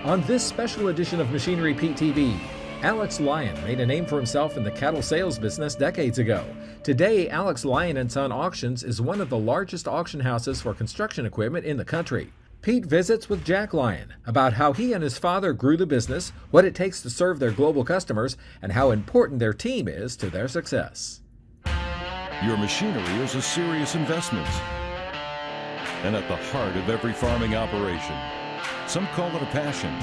On this special edition of Machinery Pete TV, Alex Lyon made a name for himself in the cattle sales business decades ago. Today, Alex Lyon & Son Auctions is one of the largest auction houses for construction equipment in the country. Pete visits with Jack Lyon about how he and his father grew the business, what it takes to serve their global customers, and how important their team is to their success. Your machinery is a serious investment and at the heart of every farming operation. Some call it a passion.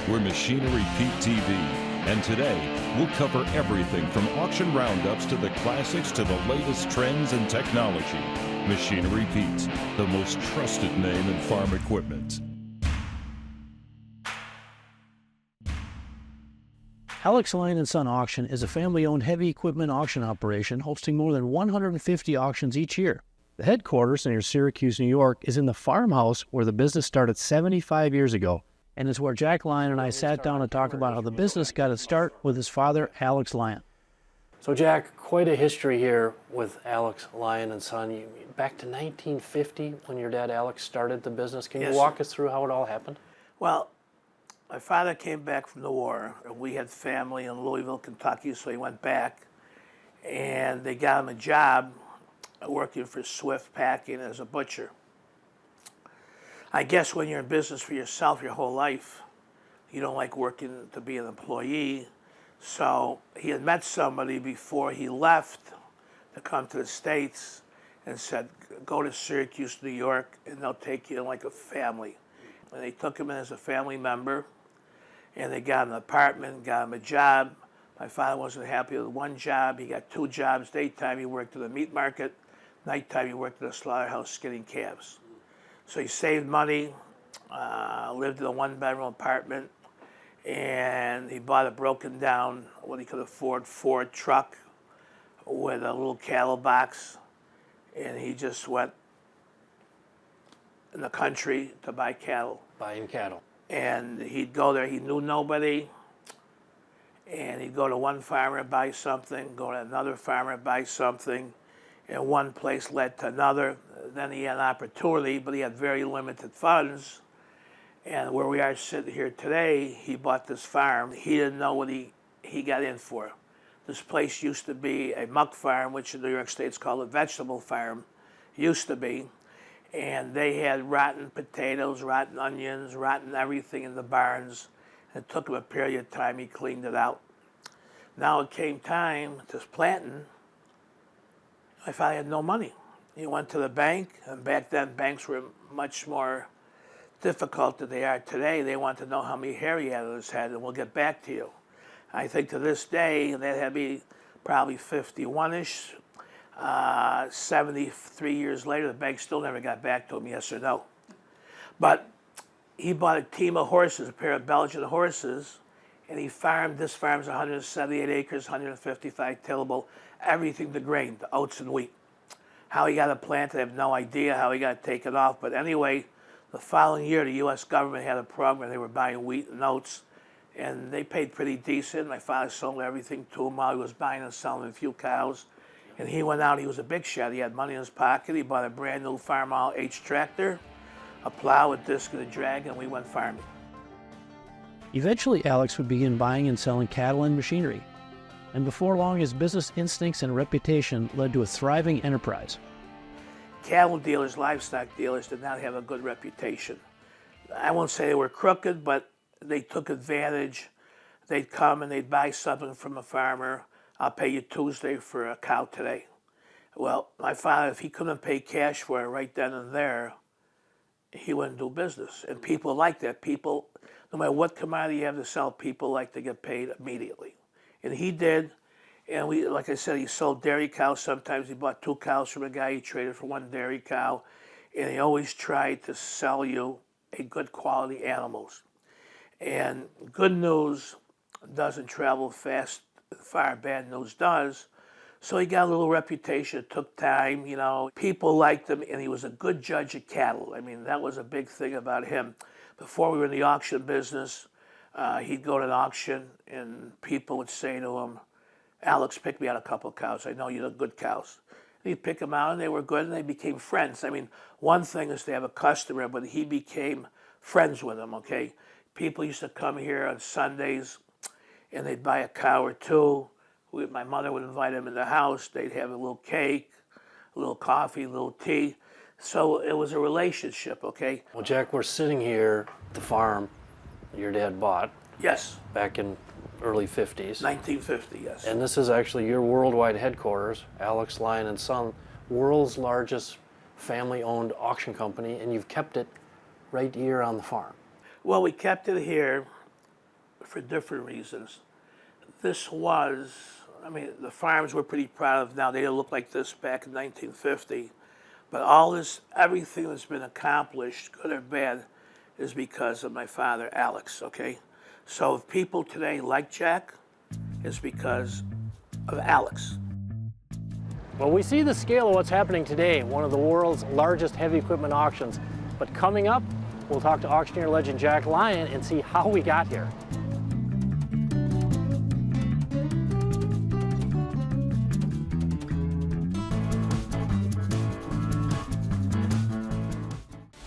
We're Machinery Pete TV, and today we'll cover everything from auction roundups to the classics to the latest trends and technology. Machinery Pete, the most trusted name in farm equipment. Alex Lyon & Son Auction is a family-owned heavy equipment auction operation hosting more than 150 auctions each year. The headquarters near Syracuse, New York, is in the farmhouse where the business started 75 years ago, and is where Jack Lyon and I sat down to talk about how the business got its start with his father, Alex Lyon. So Jack, quite a history here with Alex Lyon & Son. Back to 1950 when your dad Alex started the business. Can you walk us through how it all happened? Well, my father came back from the war, and we had family in Louisville, Kentucky, so he went back, and they got him a job working for Swift Packing as a butcher. I guess when you're in business for yourself your whole life, you don't like working to be an employee. So he had met somebody before he left to come to the States and said, go to Syracuse, New York, and they'll take you in like a family. And they took him in as a family member, and they got an apartment, got him a job. My father wasn't happy with one job. He got two jobs. Daytime he worked at the meat market. Nighttime he worked at a slaughterhouse skinning calves. So he saved money, lived in a one-bedroom apartment, and he bought a broken down, what he could afford, Ford truck with a little cattle box, and he just went in the country to buy cattle. Buying cattle. And he'd go there, he knew nobody, and he'd go to one farmer and buy something, go to another farmer and buy something, and one place led to another. Then he had an opportunity, but he had very limited funds. And where we are sitting here today, he bought this farm. He didn't know what he got in for. This place used to be a muck farm, which in New York State is called a vegetable farm, used to be. And they had rotten potatoes, rotten onions, rotten everything in the barns. It took him a period of time, he cleaned it out. Now it came time to planting. My father had no money. He went to the bank, and back then banks were much more difficult than they are today. They want to know how many hair he had on his head, and we'll get back to you. I think to this day, that had to be probably 51-ish. 73 years later, the bank still never got back to him, yes or no. But he bought a team of horses, a pair of Belgian horses, and he farmed. This farm's 178 acres, 155 tillable, everything to grain, the oats and wheat. How he got it planted, I have no idea how he got it taken off. But anyway, the following year, the U.S. government had a program. They were buying wheat and oats, and they paid pretty decent. My father sold everything to him while he was buying and selling a few cows. And he went out, he was a big shot. He had money in his pocket. He bought a brand new Farmall H tractor, a plow, a disc, and a drag, and we went farming. Eventually, Alex would begin buying and selling cattle and machinery. And before long, his business instincts and reputation led to a thriving enterprise. Cattle dealers, livestock dealers did not have a good reputation. I won't say they were crooked, but they took advantage. They'd come and they'd buy something from a farmer. I'll pay you Tuesday for a cow today. Well, my father, if he couldn't pay cash for it right then and there, he wouldn't do business. And people like that. People, no matter what commodity you have to sell, people like to get paid immediately. And he did. And we, like I said, he sold dairy cows. Sometimes he bought 2 cows from a guy. He traded for 1 dairy cow. And he always tried to sell you a good quality animals. And good news doesn't travel far, bad news does. So he got a little reputation. It took time, you know. People liked him, and he was a good judge of cattle. I mean, that was a big thing about him. Before we were in the auction business, he'd go to an auction, and people would say to him, Alex, pick me out a couple of cows. I know you look good cows. And he'd pick them out, and they were good, and they became friends. I mean, one thing is to have a customer, but he became friends with him, okay? People used to come here on Sundays and they'd buy a cow or two. My mother would invite them in the house. They'd have a little cake, a little coffee, a little tea. So it was a relationship, okay? Well, Jack, we're sitting here at the farm your dad bought Yes, back in early 50s. 1950, yes. And this is actually your worldwide headquarters, Alex Lyon and Son, world's largest family-owned auction company, and you've kept it right here on the farm. Well, we kept it here for different reasons. This was, I mean, the farms we're pretty proud of now. They didn't look like this back in 1950. But all this, everything that's been accomplished, good or bad, is because of my father, Alex, okay? So if people today like Jack, it's because of Alex. Well, we see the scale of what's happening today, one of the world's largest heavy equipment auctions. But coming up, we'll talk to auctioneer legend Jack Lyon and see how we got here.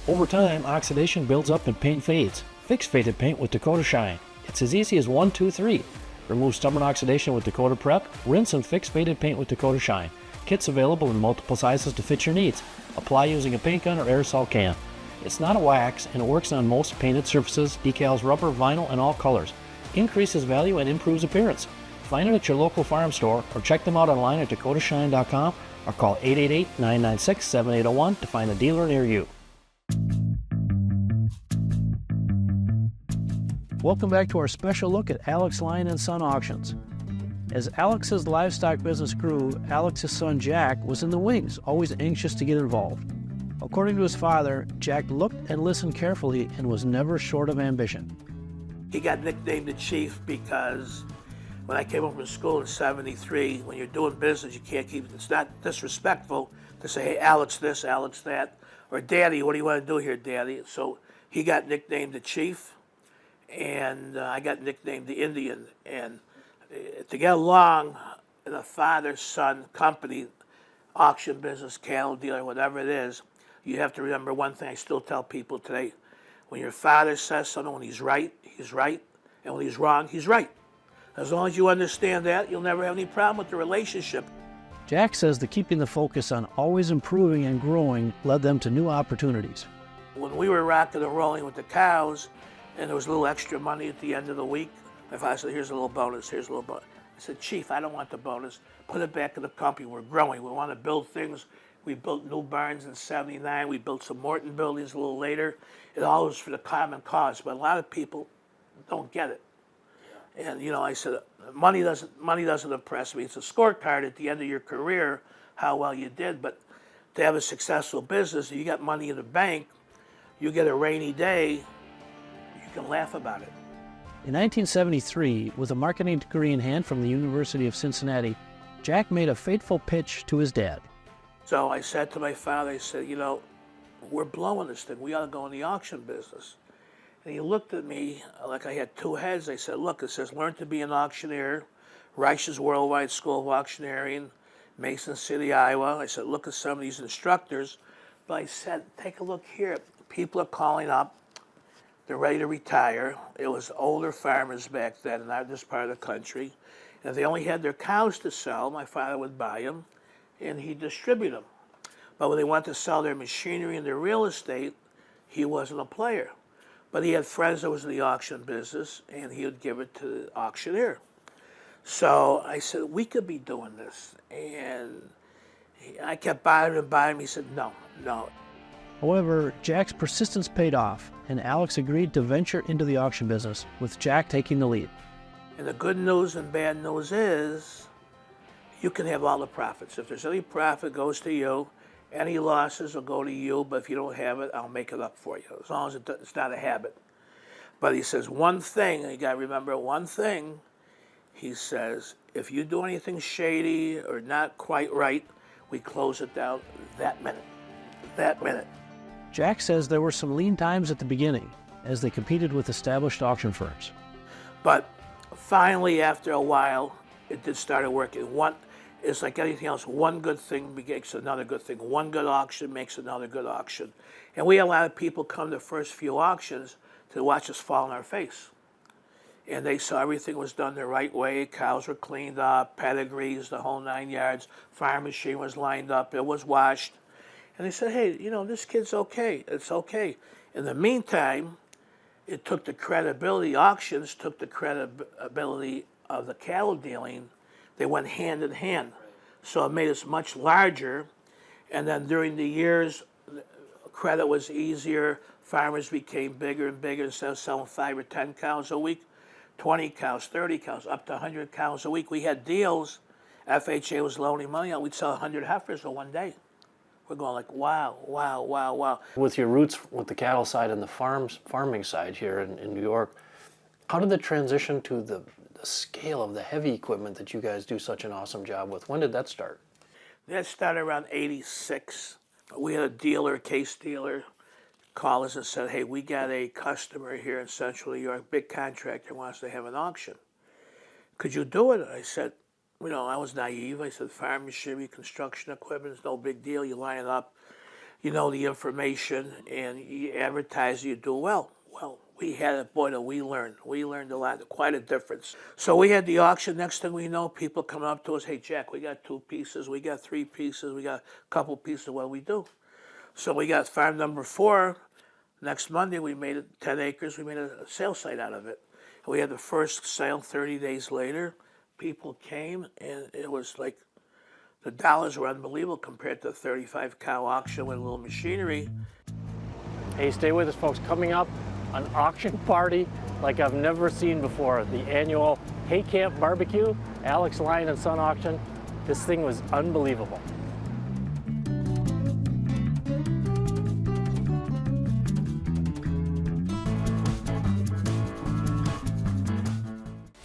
Over time, oxidation builds up and paint fades. Fix faded paint with Dakota Shine. It's as easy as 1, 2, 3. Remove stubborn oxidation with Dakota Prep. Rinse and fix faded paint with Dakota Shine. Kits available in multiple sizes to fit your needs. Apply using a paint gun or aerosol can. It's not a wax and it works on most painted surfaces, decals, rubber, vinyl, and all colors. Increases value and improves appearance. Find it at your local farm store or check them out online at dakotashine.com or call 888-996-7801 to find a dealer near you. Welcome back to our special look at Alex Lyon and Son Auctions. As Alex's livestock business grew, Alex's son Jack was in the wings, always anxious to get involved. According to his father, Jack looked and listened carefully and was never short of ambition. He got nicknamed the Chief because when I came home from school in '73, when you're doing business, you can't keep, it's not disrespectful to say, hey, Alex this, Alex that, or Daddy, what do you want to do here, Daddy? So he got nicknamed the Chief, and I got nicknamed the Indian. And to get along in a father-son company, auction business, cattle dealer, whatever it is, you have to remember one thing I still tell people today. When your father says something, when he's right, and when he's wrong, he's right. As long as you understand that, you'll never have any problem with the relationship. Jack says that keeping the focus on always improving and growing led them to new opportunities. When we were rocking and rolling with the cows, and there was a little extra money at the end of the week, my father said, here's a little bonus, here's a little bonus. I said, Chief, I don't want the bonus. Put it back in the company. We're growing. We want to build things. We built new barns in '79. We built some Morton buildings a little later. It all was for the common cause, but a lot of people don't get it. And, you know, I said, money doesn't impress me. It's a scorecard at the end of your career, how well you did. But to have a successful business, you got money in the bank, you get a rainy day, you can laugh about it. In 1973, with a marketing degree in hand from the University of Cincinnati, Jack made a fateful pitch to his dad. So I said to my father, I said, you know, we're blowing this thing. We ought to go in the auction business. And he looked at me like I had two heads. I said, look, it says learn to be an auctioneer, Reich's Worldwide School of Auctioneering, Mason City, Iowa. I said, look at some of these instructors. But I said, take a look here. People are calling up. They're ready to retire. It was older farmers back then in this part of the country. And if they only had their cows to sell, my father would buy them and he'd distribute them. But when they wanted to sell their machinery and their real estate, he wasn't a player. But he had friends that was in the auction business and he would give it to the auctioneer. So I said, we could be doing this. And I kept buying him. He said, no. However, Jack's persistence paid off, and Alex agreed to venture into the auction business, with Jack taking the lead. And the good news and bad news is you can have all the profits. If there's any profit, it goes to you. Any losses will go to you, but if you don't have it, I'll make it up for you, as long as it's not a habit. But he says one thing, and you got to remember one thing. He says, if you do anything shady or not quite right, we close it down that minute. That minute. Jack says there were some lean times at the beginning as they competed with established auction firms. But finally, after a while, it did start working. It's like anything else. One good thing makes another good thing. One good auction makes another good auction. And we had a lot of people come to the first few auctions to watch us fall on our face. And they saw everything was done the right way. Cows were cleaned up, pedigrees, the whole 9 yards. Farm machine was lined up. It was washed. And they said, hey, you know, this kid's okay. It's okay. In the meantime, it took the credibility, auctions took the credibility of the cattle dealing. They went hand in hand. So it made us much larger. And then during the years, credit was easier. Farmers became bigger and bigger. Instead of selling 5 or 10 cows a week, 20 cows, 30 cows, up to 100 cows a week. We had deals. FHA was loaning money out. We'd sell 100 heifers in one day. We're going like, wow, wow, wow, wow. With your roots with the cattle side and the farming side here in New York, how did the transition to the scale of the heavy equipment that you guys do such an awesome job with? When did that start? That started around 86. We had a dealer, a case dealer, call us and said, hey, we got a customer here in Central New York, big contractor wants to have an auction. Could you do it? I said, you know, I was naive. I said, farm machinery, construction equipment, it's no big deal. You line it up, you know the information, and you advertise, you do well. Well, we had it, boy, that we learned. We learned a lot, quite a difference. So we had the auction. Next thing we know, people come up to us, hey, Jack, we got 2 pieces, we got 3 pieces, we got a couple pieces. What do we do? So we got farm number 4. Next Monday, we made it 10 acres. We made a sale site out of it. And we had the first sale 30 days later. People came, and it was like the dollars were unbelievable compared to the 35 cow auction with a little machinery. Hey, stay with us, folks. Coming up, an auction party like I've never seen before. The annual Hay Camp Barbecue, Alex Lyon and Son auction. This thing was unbelievable.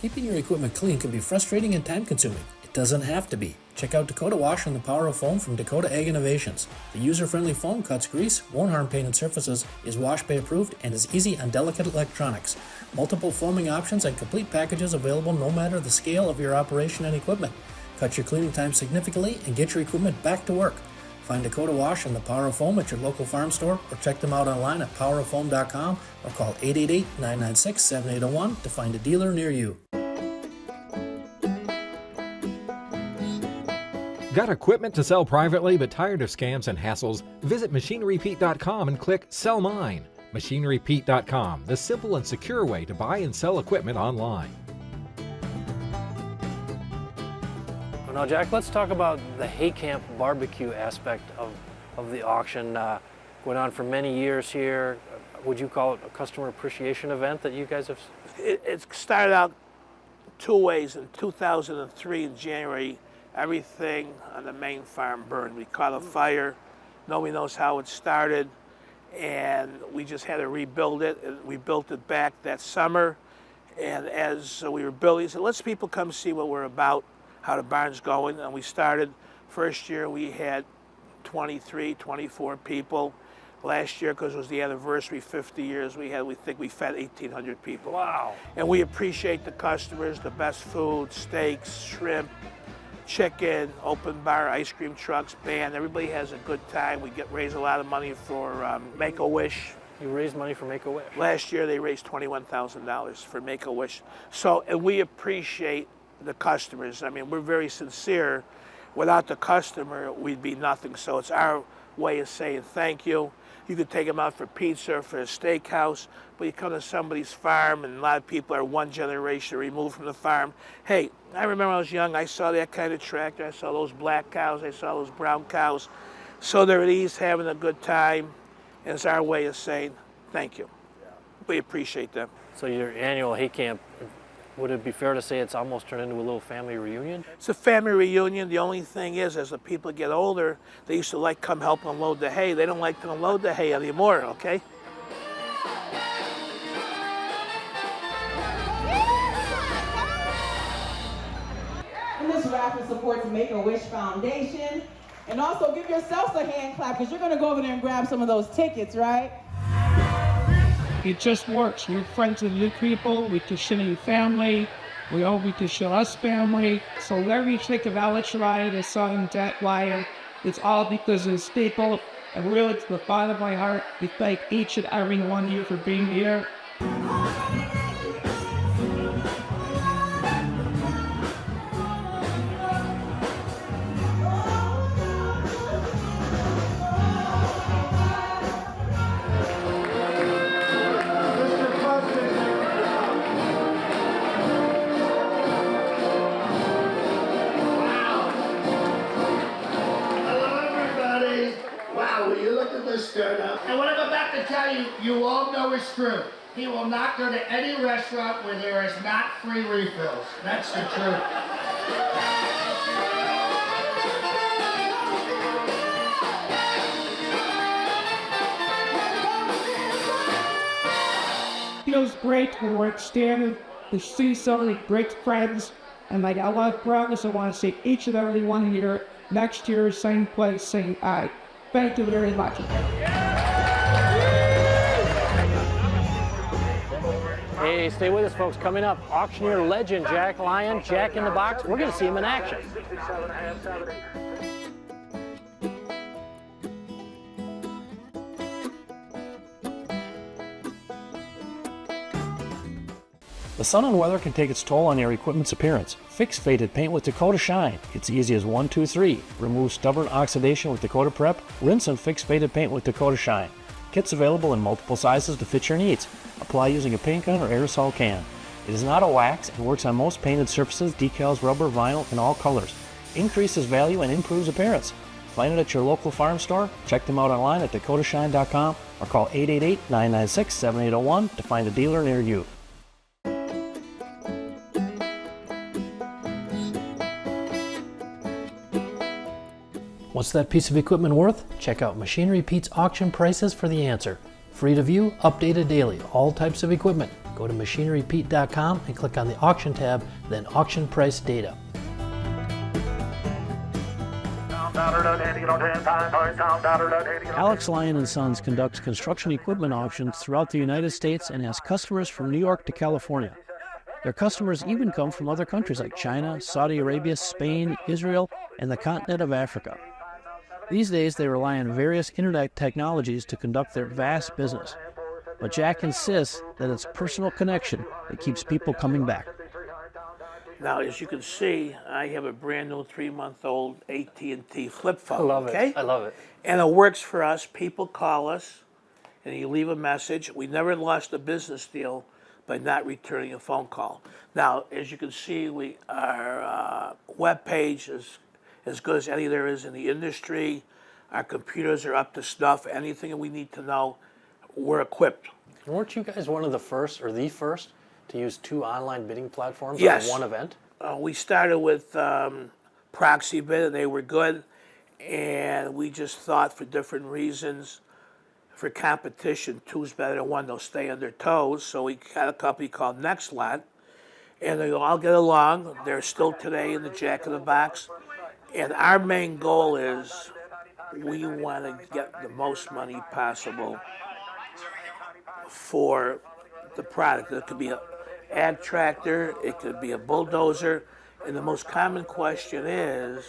Keeping your equipment clean can be frustrating and time-consuming. It doesn't have to be. Check out Dakota Wash and the power of foam from Dakota AG Innovations. The user-friendly foam cuts grease, won't harm painted surfaces, is wash bay approved, and is easy on delicate electronics. Multiple foaming options and complete packages available no matter the scale of your operation and equipment. Cut your cleaning time significantly and get your equipment back to work. Find Dakota Wash and the Power of Foam at your local farm store or check them out online at poweroffoam.com or call 888-996-7801 to find a dealer near you. Got equipment to sell privately but tired of scams and hassles? Visit MachineryPete.com and click Sell Mine. MachineryPete.com, the simple and secure way to buy and sell equipment online. Well, now, Jack, let's talk about the Hay Camp Barbecue aspect of the auction. Going on for many years here. Would you call it a customer appreciation event that you guys have? It started out 2 ways. In 2003, in January, everything on the main farm burned. We caught a fire. Nobody knows how it started. And we just had to rebuild it. We built it back that summer. And as we were building, we said, let's people come see what we're about, how the barn's going. And we started, first year we had 23, 24 people. Last year, because it was the anniversary, 50 years, we think we fed 1,800 people. Wow. And we appreciate the customers, the best food, steaks, shrimp, chicken, open bar, ice cream trucks, band. Everybody has a good time. We raise a lot of money for Make-A-Wish. You raised money for Make-A-Wish. Last year they raised $21,000 for Make-A-Wish. So, and we appreciate the customers. I mean, we're very sincere. Without the customer, we'd be nothing. So it's our way of saying thank you. You could take them out for pizza or for a steakhouse, but you come to somebody's farm, and a lot of people are 1 generation removed from the farm. Hey, I remember when I was young, I saw that kind of tractor. I saw those black cows. I saw those brown cows. So they're at ease, having a good time, and it's our way of saying thank you. We appreciate them. So your annual Hay Camp, would it be fair to say it's almost turned into a little family reunion? It's a family reunion. The only thing is, as the people get older, they used to come help unload the hay. They don't like to unload the hay anymore, okay? And this raffle supports Make-A-Wish Foundation. And also give yourselves a hand clap, because you're going to go over there and grab some of those tickets, right? It just works. We're friends with new people, with the Shine family, We always to show us family. So whenever you think of Alex Lyon, his son Jack Lyon, it's all because of his people. And really, to the bottom of my heart, we thank each and every one of you for being here. And what I'm about to tell you, you all know is true. He will not go to any restaurant where there is not free refills. That's the truth. Feels great to work standing, to see so many great friends. And like I love progress, I want to see each and every one here next year, same place, same time. Thank you very much. Hey, stay with us, folks. Coming up, auctioneer legend Jack Lyon, Jack in the Box. We're going to see him in action. The sun and weather can take its toll on your equipment's appearance. Fix faded paint with Dakota Shine. It's easy as 1, 2, 3. Remove stubborn oxidation with Dakota Prep. Rinse and fix faded paint with Dakota Shine. Kits available in multiple sizes to fit your needs. Apply using a paint gun or aerosol can. It is not a wax and works on most painted surfaces, decals, rubber, vinyl, and all colors. Increases value and improves appearance. Find it at your local farm store. Check them out online at dakotashine.com or call 888-996-7801 to find a dealer near you. What's that piece of equipment worth? Check out Machinery Pete's auction prices for the answer. Free to view, updated daily, all types of equipment. Go to machinerypete.com and click on the auction tab, then auction price data. Alex Lyon & Sons conducts construction equipment auctions throughout the United States and has customers from New York to California. Their customers even come from other countries like China, Saudi Arabia, Spain, Israel, and the continent of Africa. These days, they rely on various internet technologies to conduct their vast business. But Jack insists that it's personal connection that keeps people coming back. Now, as you can see, I have a brand new 3-month-old AT&T flip phone. I love okay? it. I love it. And it works for us. People call us, and you leave a message. We never lost a business deal by not returning a phone call. Now, as you can see, our web page is as good as any there is in the industry. Our computers are up to snuff. Anything we need to know, we're equipped. Weren't you guys one of the first, or the first, to use 2 online bidding platforms Yes. on one event? We started with proxy bid, and they were good. And we just thought for different reasons, for competition, 2's better than 1. They'll stay on their toes. So we got a company called NextLot, and they all get along. They're still today in the Jack in the Box. And our main goal is we want to get the most money possible for the product. It could be an ag tractor, it could be a bulldozer, and the most common question is,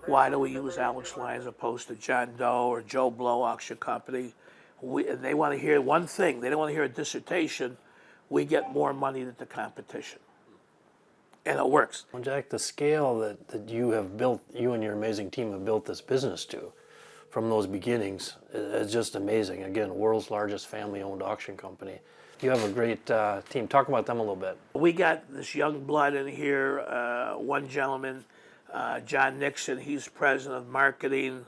why do we use Alex Lyon as opposed to John Doe or Joe Blow Auction Company? And they want to hear one thing. They don't want to hear a dissertation. We get more money than the competition. And it works. Well, Jack, the scale that you have built, you and your amazing team have built this business to, from those beginnings, is just amazing. Again, world's largest family-owned auction company. You have a great team. Talk about them a little bit. We got this young blood in here. One gentleman, John Nixon, he's president of marketing.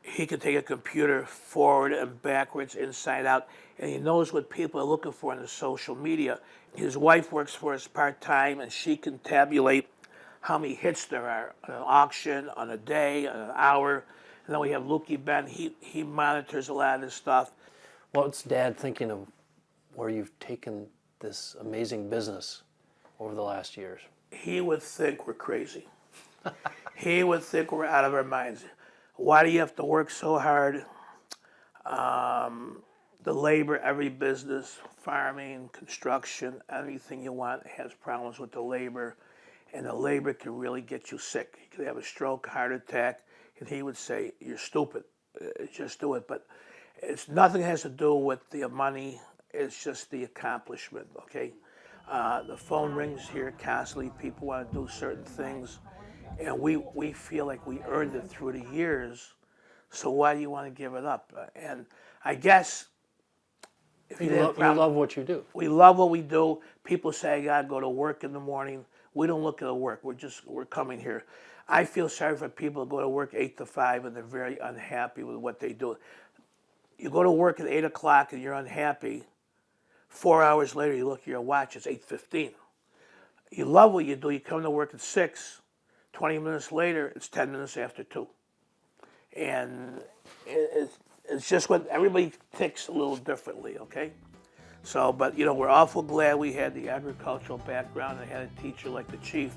He can take a computer forward and backwards, inside out, and he knows what people are looking for in the social media. His wife works for us part-time, and she can tabulate how many hits there are on an auction, on a day, on an hour. And then we have Lukey Ben. He monitors a lot of this stuff. What's Dad thinking of where you've taken this amazing business over the last years? He would think we're crazy. He would think we're out of our minds. Why do you have to work so hard? the labor, every business, farming, construction, anything you want has problems with the labor, and the labor can really get you sick. You could have a stroke, heart attack, and he would say, "You're stupid, just do it." But it's nothing has to do with the money, it's just the accomplishment, okay? The phone rings here constantly, people want to do certain things, and we feel like we earned it through the years, so why do you want to give it up? And I guess if You love what you do. we love what we do. People say I gotta go to work in the morning. We don't look at the work. We're coming here. I feel sorry for people who go to work 8 to 5 and they're very unhappy with what they do. You go to work at 8 o'clock and you're unhappy. 4 hours later, you look at your watch. It's 8:15. You love what you do. You come to work at 6. 20 minutes later, it's 10 minutes after 2. And it's just what everybody ticks a little differently, okay? So, but we're awful glad we had the agricultural background and had a teacher like the chief.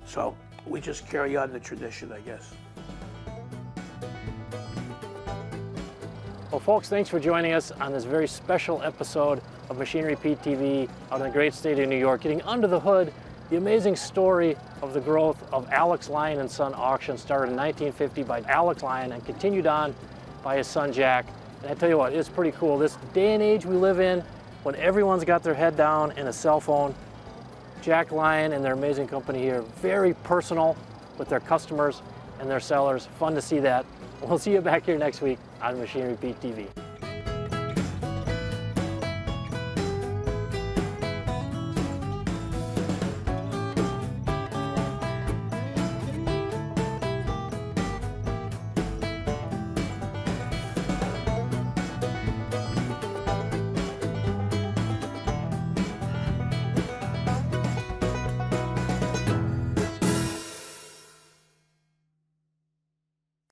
So we just carry on the tradition, I guess. Well, folks, thanks for joining us on this very special episode of Machinery Pete TV out in the great state of New York, getting under the hood, the amazing story of the growth of Alex Lyon and Son Auction, started in 1950 by Alex Lyon and continued on by his son Jack. And I tell you what, it's pretty cool. This day and age we live in, when everyone's got their head down in a cell phone, Jack Lyon and their amazing company here, very personal with their customers and their sellers. Fun to see that. We'll see you back here next week on Machinery Pete TV.